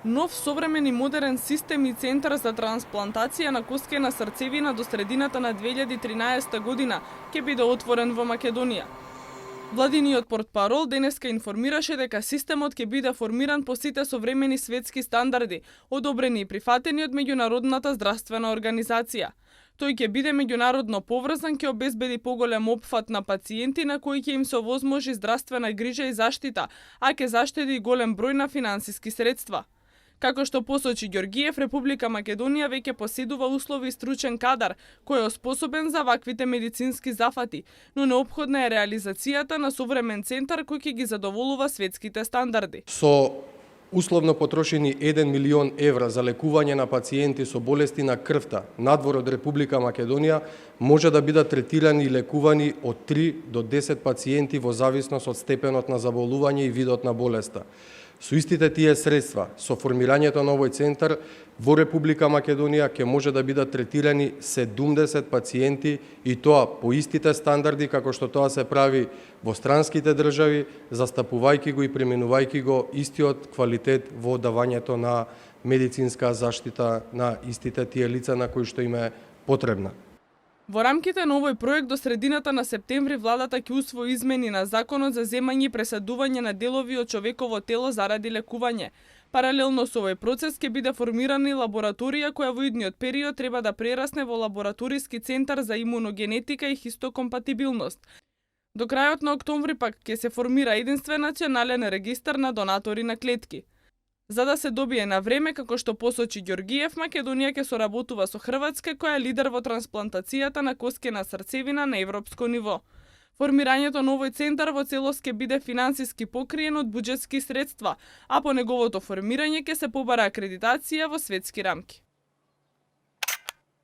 Нов, современ и модерен систем и центар за трансплантација на коскена срцевина до средината на 2013 година ќе биде отворен во Македонија. Владиниот портпарол денеска информираше дека системот ќе биде формиран по сите современи светски стандарди, одобрени и прифатени од Меѓународната здравствена организација. Тој ќе биде меѓународно поврзан, ќе обезбеди поголем опфат на пациенти на кои ќе им се овозможи здравствена грижа и заштита, а ќе заштеди и голем број на финансиски средства. Како што посочи Ѓоргиев, Република Македонија веќе поседува услови и стручен кадар, кој е способен за ваквите медицински зафати, но неопходна е реализацијата на современ центар кој ќе ги задоволува светските стандарди. Со условно потрошени 1 милион евра за лекување на пациенти со болести на крвта надвор од Република Македонија може да бидат третирани и лекувани од 3 до 10 пациенти во зависност од степенот на заболување и видот на болеста. Со истите тие средства, со формирањето на овој центар, во Република Македонија ќе може да бидат третирани 70 пациенти и тоа по истите стандарди како што тоа се прави во странските држави, застапувајќи го и применувајќи го истиот квалитет во давањето на медицинска заштита на истите тие лица на кои што им е потребна. Во рамките на овој проект до средината на септември владата ќе усвои измени на законот за земање и преседување на делови од човеково тело заради лекување. Паралелно со овој процес ќе биде формирана и лабораторија која во идниот период треба да прерасне во лабораториски центар за имуногенетика и хистокомпатибилност. До крајот на октомври пак ќе се формира единствен национален регистар на донатори на клетки. За да се добие на време, како што посочи Ѓоргиев, Македонија ќе соработува со Хрватска, која е лидер во трансплантацијата на коскена срцевина на европско ниво. Формирањето на овој центар во целост ќе биде финансиски покриен од буџетски средства, а по неговото формирање ќе се побара акредитација во светски рамки.